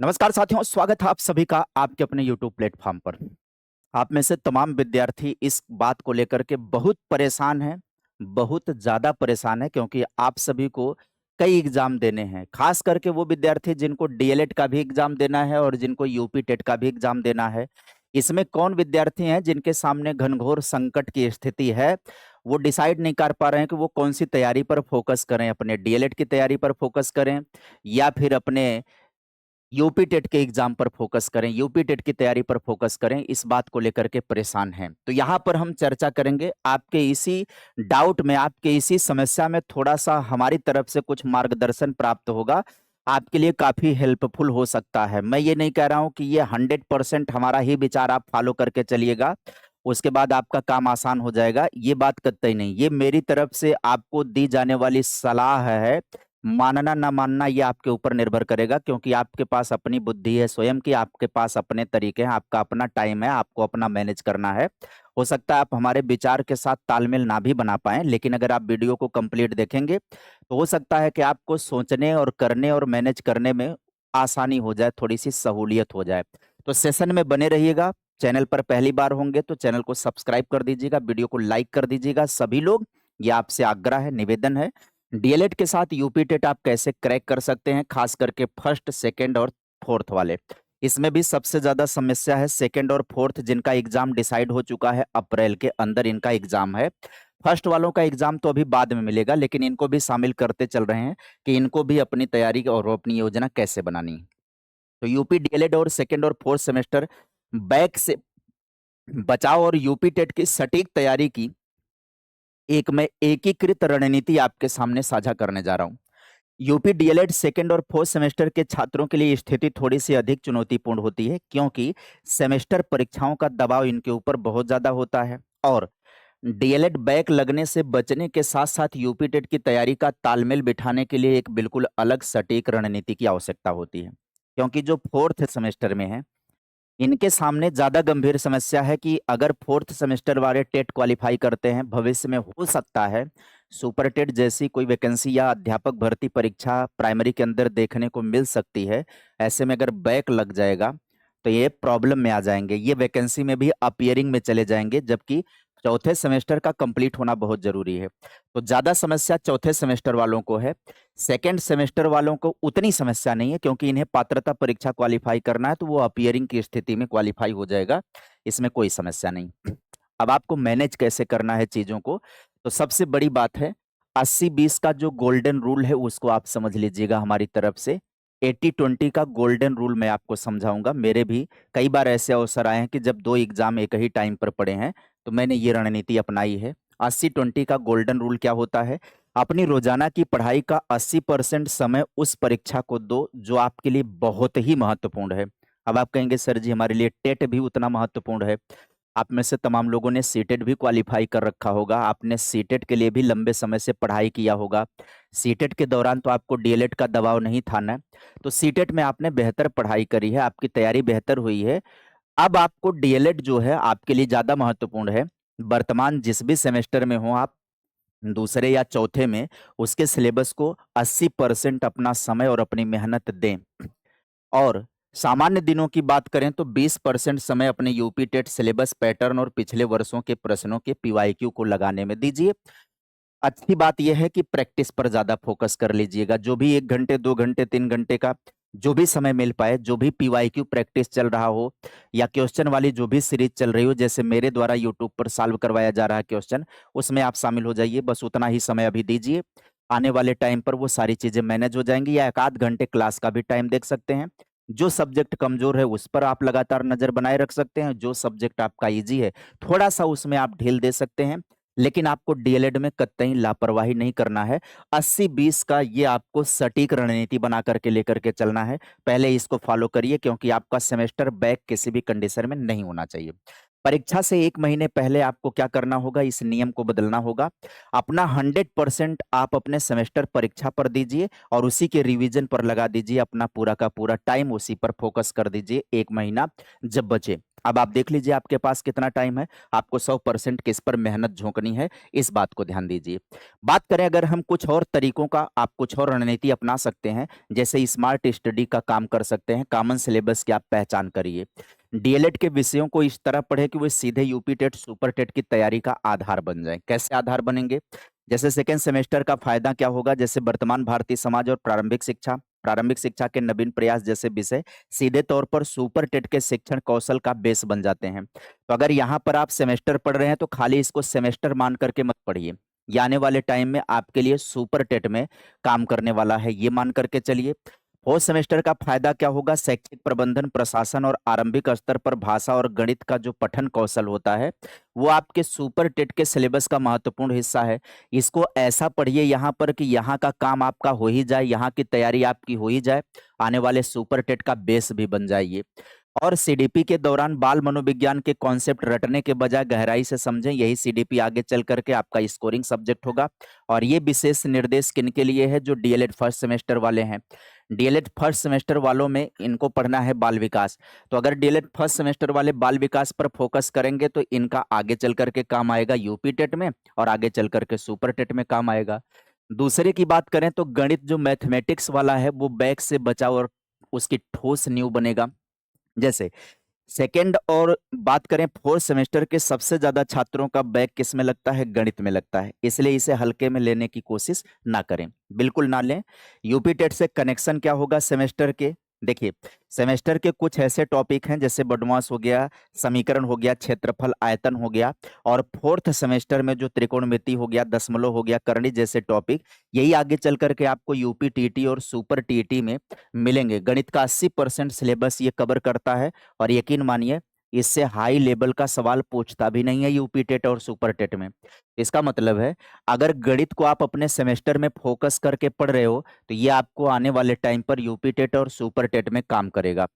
नमस्कार साथियों, स्वागत है आप सभी का आपके अपने YouTube प्लेटफ़ॉर्म पर। आप में से तमाम विद्यार्थी इस बात को लेकर के बहुत परेशान हैं, बहुत ज़्यादा परेशान हैं क्योंकि आप सभी को कई एग्ज़ाम देने हैं। ख़ास करके वो विद्यार्थी जिनको डीएलएड का भी एग्ज़ाम देना है और जिनको यूपी टेट का भी एग्ज़ाम देना है। इसमें कौन विद्यार्थी हैं जिनके सामने घनघोर संकट की स्थिति है, वो डिसाइड नहीं कर पा रहे हैं कि वो कौन-सी तैयारी पर फ़ोकस करें, अपने डीएलएड की तैयारी पर फ़ोकस करें या फिर अपने यूपी टेट के एग्जाम पर फोकस करें, यूपी टेट की तैयारी पर फोकस करें, इस बात को लेकर के परेशान हैं। तो यहाँ पर हम चर्चा करेंगे, आपके इसी डाउट में, आपके इसी समस्या में थोड़ा-सा हमारी तरफ से कुछ मार्गदर्शन प्राप्त होगा, आपके लिए काफ़ी हेल्पफुल हो सकता है। मैं ये नहीं कह रहा हूँ कि ये 100% हमारा ही विचार आप फॉलो करके चलिएगा, उसके बाद आपका काम आसान हो जाएगा, ये बात कतई नहीं। ये मेरी तरफ से आपको दी जाने वाली सलाह है। मानना ना मानना ये आपके ऊपर निर्भर करेगा क्योंकि आपके पास अपनी बुद्धि है स्वयं की, आपके पास अपने तरीके हैं, आपका अपना टाइम है, आपको अपना मैनेज करना है। हो सकता है आप हमारे विचार के साथ तालमेल ना भी बना पाएँ, लेकिन अगर आप वीडियो को कंप्लीट देखेंगे, तो हो सकता है कि आपको सोचने और करने और मैनेज करने में आसानी हो जाए, थोड़ी-सी सहूलियत हो जाए। तो सेशन में बने रहिएगा, चैनल पर पहली बार होंगे तो चैनल को सब्सक्राइब कर दीजिएगा, वीडियो को लाइक कर दीजिएगा सभी लोग, ये आपसे आग्रह है, निवेदन है। डीएलएड के साथ यूपी टेट आप कैसे क्रैक कर सकते हैं, खास करके फर्स्ट, सेकंड और फोर्थ वाले। इसमें भी सबसे ज़्यादा समस्या है सेकंड और फोर्थ जिनका एग्ज़ाम डिसाइड हो चुका है, अप्रैल के अंदर इनका एग्ज़ाम है। फर्स्ट वालों का एग्ज़ाम तो अभी बाद में मिलेगा, लेकिन इनको भी शामिल करते चल रहे हैं कि इनको भी अपनी तैयारी और अपनी योजना कैसे बनानी है। तो यूपी डीएलएड और सेकंड और फोर्थ सेमेस्टर बैक से बचाव और यूपी टेट की सटीक तैयारी की एक मैं एकीकृत रणनीति आपके सामने साझा करने जा रहा हूँ। यूपी डीएलएड सेकंड और फोर्थ सेमेस्टर के छात्रों के लिए स्थिति थोड़ी-सी अधिक चुनौतीपूर्ण होती है क्योंकि सेमेस्टर परीक्षाओं का दबाव इनके ऊपर बहुत ज़्यादा होता है और डीएलएड बैक लगने से बचने के साथ-साथ यूपी टेट की तैयारी का तालमेल बिठाने के लिए एक बिल्कुल अलग सटीक रणनीति की आवश्यकता होती है। क्योंकि जो फोर्थ सेमेस्टर में है इनके सामने ज़्यादा गंभीर समस्या है कि अगर फोर्थ सेमेस्टर वाले टेट क्वालिफाई करते हैं, भविष्य में हो सकता है सुपर टेट जैसी कोई वैकेंसी या अध्यापक भर्ती परीक्षा प्राइमरी के अंदर देखने को मिल सकती है। ऐसे में अगर बैक लग जाएगा, तो ये प्रॉब्लम में आ जाएँगे। ये वैकेंसी में भी अपीयरिंग में चले जाएँगे, जबकि चौथे सेमेस्टर का कंप्लीट होना बहुत ज़रूरी है। तो ज़्यादा समस्या चौथे सेमेस्टर वालों को है। सेकंड सेमेस्टर वालों को उतनी समस्या नहीं है क्योंकि इन्हें पात्रता परीक्षा क्वालीफाई करना है तो वो अपीयरिंग की स्थिति में क्वालीफाई हो जाएगा, इसमें कोई समस्या नहीं। अब आपको मैनेज कैसे करना है चीज़ों को, तो सबसे बड़ी बात है 80-20 का जो गोल्डन रूल है उसको आप समझ लीजिएगा हमारी तरफ से। 80-20 का गोल्डन रूल मैं आपको समझाऊँगा। मेरे भी कई बार ऐसे अवसर आए हैं कि जब 2 एग्ज़ाम एक ही टाइम पर पड़े हैं, तो मैंने ये रणनीति अपनाई है। 80-20 का गोल्डन रूल क्या होता है? अपनी रोजाना की पढ़ाई का 80% समय उस परीक्षा को दो जो आपके लिए बहुत ही महत्वपूर्ण है। अब आप कहेंगे सर जी हमारे लिए टेट भी उतना महत्वपूर्ण है। आप में से तमाम लोगों ने सीटेट भी क्वालीफाई कर रखा होगा। आपने सीटेट के लिए भी लंबे समय से पढ़ाई किया होगा। सीटेट के दौरान तो आपको डीएलएड का दबाव नहीं था ना। तो सीटेट में आपने बेहतर पढ़ाई करी है, आपकी तैयारी बेहतर हुई है। अब आपको डीएलएड जो है आपके लिए ज़्यादा महत्वपूर्ण है। वर्तमान जिस भी सेमेस्टर में हो आप दूसरे या चौथे में उसके सिलेबस को 80% अपना समय और अपनी मेहनत दें और सामान्य दिनों की बात करें तो 20% समय अपने यूपी टेट सिलेबस पैटर्न और पिछले वर्षों के प्रश्नों के पीवाईक्यू को लगाने में दीजिए। अच्छी बात यह है कि प्रैक्टिस पर ज़्यादा फ़ोकस कर लीजिएगा। जो भी 1 घंटे, 2 घंटे, 3 घंटे का जो भी समय मिल पाए, जो भी पीवाईक्यू प्रैक्टिस चल रहा हो या क्वेश्चन वाली जो भी सीरीज़ चल रही हो, जैसे मेरे द्वारा यूट्यूब पर सॉल्व करवाया जा रहा है क्वेश्चन, उसमें आप शामिल हो जाइए। बस उतना ही समय अभी दीजिए। आने वाले टाइम पर वो सारी चीज़ें मैनेज हो जाएँगी या 1 आध घंटे क्लास का भी टाइम देख सकते हैं। जो सब्जेक्ट कमज़ोर है, उस पर आप लगातार नज़र बनाए रख सकते हैं। जो सब्जेक्ट आपका ईज़ी है, थोड़ा-सा उसमें आप ढील दे सकते हैं। लेकिन आपको डीएलएड में कतई लापरवाही नहीं करना है। 80-20 का ये आपको सटीक रणनीति बना करके लेकर के चलना है। पहले इसको फ़ॉलो करिए क्योंकि आपका सेमेस्टर बैक किसी भी कंडीशन में नहीं होना चाहिए। परीक्षा से 1 महीने पहले आपको क्या करना होगा, इस नियम को बदलना होगा। अपना 100% आप अपने सेमेस्टर परीक्षा पर दीजिए और उसी के रिवीजन पर लगा दीजिए। अपना पूरा का पूरा टाइम उसी पर फ़ोकस कर दीजिए 1 महीना जब बचे। अब आप देख लीजिए आपके पास कितना टाइम है, आपको 100% किस पर मेहनत झोंकनी है, इस बात को ध्यान दीजिए। बात करें अगर हम कुछ और तरीकों का, आप कुछ और रणनीति अपना सकते हैं, जैसे स्मार्ट स्टडी का काम कर सकते हैं, कॉमन सिलेबस की आप पहचान करिए। डीएलएड के विषयों को इस तरह पढ़े कि वो सीधे यूपी टेट, सुपर टेट की तैयारी का आधार बन जाए। कैसे आधार बनेंगे? जैसे सेकेंड सेमेस्टर का फायदा क्या होगा, जैसे वर्तमान भारतीय समाज और प्रारंभिक शिक्षा के नवीन प्रयास जैसे विषय सीधे तौर पर सुपर टेट के शिक्षण कौशल का बेस बन जाते हैं। तो अगर यहाँ पर आप सेमेस्टर पढ़ रहे हैं तो खाली इसको सेमेस्टर मान करके मत पढ़िए, ये आने वाले टाइम में आपके लिए सुपर टेट में काम करने वाला है, ये मान करके चलिए। फोर्थ सेमेस्टर का फायदा क्या होगा, शैक्षिक प्रबंधन, प्रशासन और आरंभिक स्तर पर भाषा और गणित का जो पठन कौशल होता है वो आपके सुपर टेट के सिलेबस का महत्वपूर्ण हिस्सा है। इसको ऐसा पढ़िए यहाँ पर कि यहाँ का काम आपका हो ही जाए, यहाँ की तैयारी आपकी हो ही जाए, आने वाले सुपर टेट का बेस भी बन जाइए। और सीडीपी के दौरान बाल मनोविज्ञान के कॉन्सेप्ट रटने के बजाय गहराई से समझें, यही सीडीपी आगे चल करके आपका स्कोरिंग सब्जेक्ट होगा। और ये विशेष निर्देश किनके लिए है, जो डीएलएड फर्स्ट सेमेस्टर वाले हैं। डीएलएड फर्स्ट सेमेस्टर वालों में इनको पढ़ना है बाल विकास, तो अगर डीएलएड फर्स्ट सेमेस्टर वाले बाल विकास पर फोकस करेंगे तो इनका आगे चल करके काम आएगा यूपी टेट में, और आगे चल करके सुपर टेट में काम आएगा। दूसरे की बात करें तो गणित जो मैथमेटिक्स वाला है वो बैक से बचाव और उसकी ठोस नींव बनेगा। जैसे सेकेंड और बात करें फोर्थ सेमेस्टर के, सबसे ज्यादा छात्रों का बैक किस में लगता है, गणित में लगता है, इसलिए इसे हल्के में लेने की कोशिश ना करें, बिल्कुल ना लें। यूपी टेट से कनेक्शन क्या होगा सेमेस्टर के, देखिए सेमेस्टर के कुछ ऐसे टॉपिक हैं जैसे बदमाश हो गया, समीकरण हो गया, क्षेत्रफल आयतन हो गया, और फोर्थ सेमेस्टर में जो त्रिकोणमिति हो गया, दशमलव हो गया, करणी जैसे टॉपिक, यही आगे चल करके आपको यूपी टीटी और सुपर टीटी में मिलेंगे। गणित का 80% सिलेबस ये कवर करता है, और यकीन मानिए इससे हाई लेवल का सवाल पूछता भी नहीं है यूपी टेट और सुपर टेट में। इसका मतलब है अगर गणित को आप अपने सेमेस्टर में फोकस करके पढ़ रहे हो तो ये आपको आने वाले टाइम पर यूपी टेट और सुपर टेट में काम करेगा।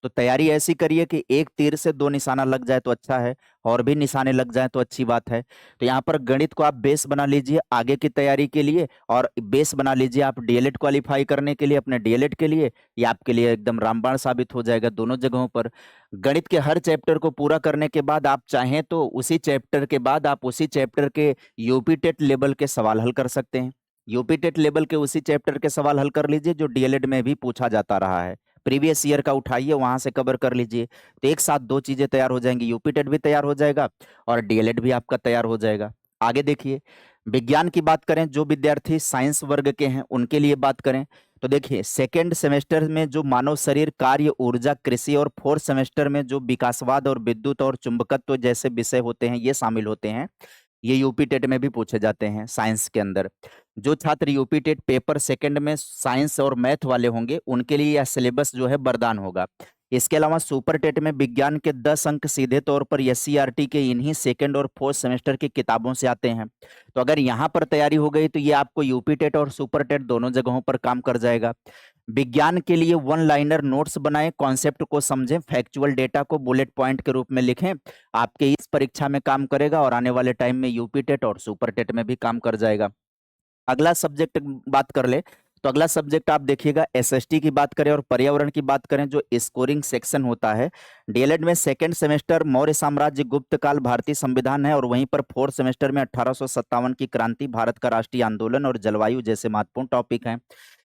तो तैयारी ऐसी करिए कि एक तीर से दो निशाना लग जाए तो अच्छा है, और भी निशाने लग जाए तो अच्छी बात है। तो यहाँ पर गणित को आप बेस बना लीजिए आगे की तैयारी के लिए, और बेस बना लीजिए आप डीएलएड क्वालिफाई करने के लिए, अपने डीएलएड के लिए। ये आपके लिए एकदम रामबाण साबित हो जाएगा दोनों जगहों पर। गणित के हर चैप्टर को पूरा करने के बाद आप चाहें तो उसी चैप्टर के बाद आप उसी चैप्टर के यूपी टेट लेवल के सवाल हल कर सकते हैं। यूपी टेट लेवल के उसी चैप्टर के सवाल हल कर लीजिए जो डीएलएड में भी पूछा जाता रहा है, प्रीवियस ईयर का उठाइए, वहां से कवर कर लीजिए। तो एक साथ दो चीजें तैयार हो जाएंगी, यूपी टेट भी तैयार हो जाएगा और डीएलएड भी आपका तैयार हो जाएगा। आगे देखिए, विज्ञान की बात करें, जो विद्यार्थी साइंस वर्ग के हैं उनके लिए बात करें तो देखिए सेकेंड सेमेस्टर में जो मानव शरीर, कार्य, ऊर्जा, कृषि, और फोर्थ सेमेस्टर में जो विकासवाद और विद्युत और चुंबकत्व जैसे विषय होते हैं ये शामिल होते हैं। ये यूपी टेट में भी पूछे जाते हैं साइंस के अंदर। जो छात्र यूपी टेट पेपर सेकंड में साइंस और मैथ वाले होंगे उनके लिए यह सिलेबस जो है वरदान होगा। इसके अलावा सुपर टेट में विज्ञान के 10 अंक सीधे तौर पर एससीईआरटी के इन्हीं सेकंड और फोर्थ सेमेस्टर की किताबों से आते हैं। तो अगर यहाँ पर तैयारी हो गई तो ये आपको यूपी टेट और सुपर टेट दोनों जगहों पर काम कर जाएगा। विज्ञान के लिए वन लाइनर नोट्स बनाएं, कॉन्सेप्ट को समझें, फैक्चुअल डेटा को बुलेट पॉइंट के रूप में लिखें, आपके इस परीक्षा में काम करेगा और आने वाले टाइम में यूपी टेट और सुपर टेट में भी काम कर जाएगा। अगला सब्जेक्ट बात कर ले तो अगला सब्जेक्ट आप देखिएगा एसएसटी की बात करें और पर्यावरण की बात करें, जो स्कोरिंग सेक्शन होता है डीएलएड में सेकंड सेमेस्टर मौर्य साम्राज्य, गुप्त काल, भारतीय संविधान है, और वहीं पर फोर्थ सेमेस्टर में 1857 की क्रांति, भारत का राष्ट्रीय आंदोलन और जलवायु जैसे महत्वपूर्ण टॉपिक हैं।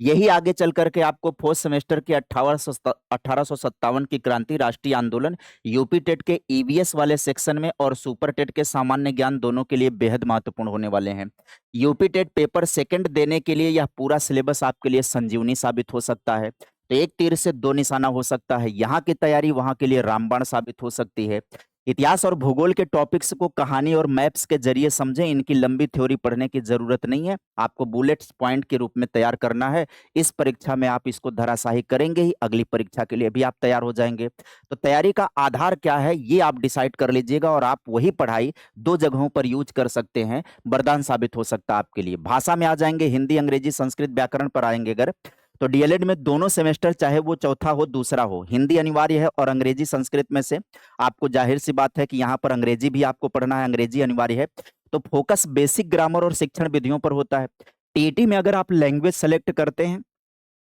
यही आगे चल करके आपको फोर्थ सेमेस्टर के 1857 की क्रांति, राष्ट्रीय आंदोलन यूपी टेट के ईवीएस वाले सेक्शन में और सुपर टेट के सामान्य ज्ञान दोनों के लिए बेहद महत्वपूर्ण होने वाले हैं। यूपी टेट पेपर सेकंड देने के लिए यह पूरा सिलेबस आपके लिए संजीवनी साबित हो सकता है। तो एक तीर से दो निशाना हो सकता है, यहाँ की तैयारी वहां के लिए रामबाण साबित हो सकती है। इतिहास और भूगोल के टॉपिक्स को कहानी और मैप्स के जरिए समझें, इनकी लंबी थ्योरी पढ़ने की जरूरत नहीं है, आपको बुलेट्स पॉइंट के रूप में तैयार करना है। इस परीक्षा में आप इसको धराशायी करेंगे ही, अगली परीक्षा के लिए भी आप तैयार हो जाएंगे। तो तैयारी का आधार क्या है ये आप डिसाइड कर लीजिएगा, और आप वही पढ़ाई दो जगहों पर यूज कर सकते हैं, वरदान साबित हो सकता है आपके लिए। भाषा में आ जाएंगे, हिंदी, अंग्रेजी, संस्कृत, व्याकरण पर आएंगे अगर, तो डीएलएड में दोनों सेमेस्टर चाहे वो चौथा हो दूसरा हो, हिंदी अनिवार्य है और अंग्रेजी संस्कृत में से आपको जाहिर सी बात है कि यहाँ पर अंग्रेजी भी आपको पढ़ना है, अंग्रेजी अनिवार्य है। तो फोकस बेसिक ग्रामर और शिक्षण विधियों पर होता है। टीईटी में अगर आप लैंग्वेज सेलेक्ट करते हैं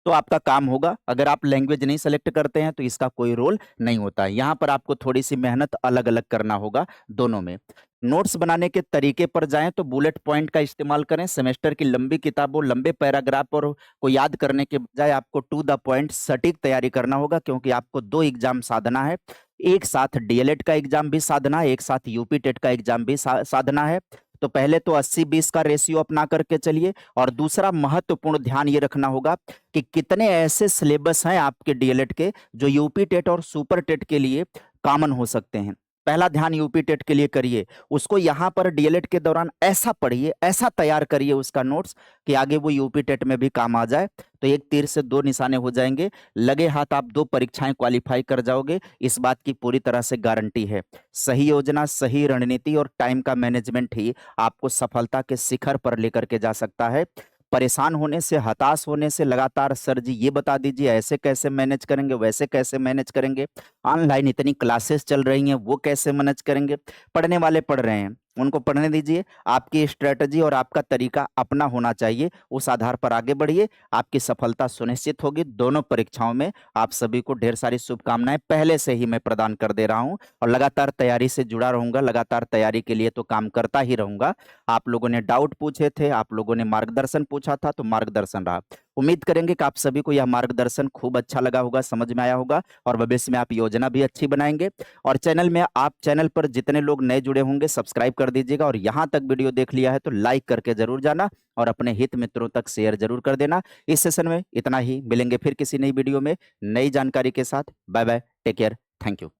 तो आपका काम होगा। अगर आप लैंग्वेज नहीं सेलेक्ट करते हैं तो इसका कोई रोल नहीं होता है। यहाँ पर आपको थोड़ी सी मेहनत अलग अलग करना होगा दोनों में। नोट्स बनाने के तरीके पर जाएं तो बुलेट पॉइंट का इस्तेमाल करें। सेमेस्टर की लंबी किताबों, लंबे पैराग्राफ और को याद करने के बजाय आपको टू द पॉइंट सटीक तैयारी करना होगा, क्योंकि आपको 2 एग्जाम साधना है। एक साथ डीएलएड का एग्जाम भी साधना है, एक साथ यूपी टेट का एग्जाम भी साधना है। तो पहले तो 80-20 का रेशियो अपना करके चलिए, और दूसरा महत्वपूर्ण ध्यान ये रखना होगा कि कितने ऐसे सिलेबस हैं आपके डीएलएड के जो यूपी टेट और सुपर टेट के लिए कॉमन हो सकते हैं। पहला ध्यान यूपी टेट के लिए करिए, उसको यहाँ पर डीएलएड के दौरान ऐसा पढ़िए, ऐसा तैयार करिए उसका नोट्स कि आगे वो यूपी टेट में भी काम आ जाए। तो एक तीर से 2 निशाने हो जाएंगे, लगे हाथ आप 2 परीक्षाएं क्वालिफाई कर जाओगे, इस बात की पूरी तरह से गारंटी है। सही योजना, सही रणनीति और टाइम का मैनेजमेंट ही आपको सफलता के शिखर पर लेकर के जा सकता है। परेशान होने से, हताश होने से लगातार सर जी ये बता दीजिए ऐसे कैसे मैनेज करेंगे, वैसे कैसे मैनेज करेंगे, ऑनलाइन इतनी क्लासेस चल रही हैं वो कैसे मैनेज करेंगे, पढ़ने वाले पढ़ रहे हैं उनको पढ़ने दीजिए। आपकी स्ट्रेटजी और आपका तरीका अपना होना चाहिए, उस आधार पर आगे बढ़िए, आपकी सफलता सुनिश्चित होगी। दोनों परीक्षाओं में आप सभी को ढेर सारी शुभकामनाएं पहले से ही मैं प्रदान कर दे रहा हूं, और लगातार तैयारी से जुड़ा रहूंगा, लगातार तैयारी के लिए तो काम करता ही रहूंगा। आप लोगों ने डाउट पूछे थे, आप लोगों ने मार्गदर्शन पूछा था, तो मार्गदर्शन रहा। उम्मीद करेंगे कि आप सभी को यह मार्गदर्शन खूब अच्छा लगा होगा, समझ में आया होगा, और भविष्य में आप योजना भी अच्छी बनाएंगे। और चैनल पर जितने लोग नए जुड़े होंगे सब्सक्राइब कर दीजिएगा, और यहां तक वीडियो देख लिया है तो लाइक करके जरूर जाना, और अपने हित मित्रों तक शेयर जरूर कर देना। इस सेशन में इतना ही, मिलेंगे फिर किसी नई वीडियो में नई जानकारी के साथ। Bye bye, take care, thank you.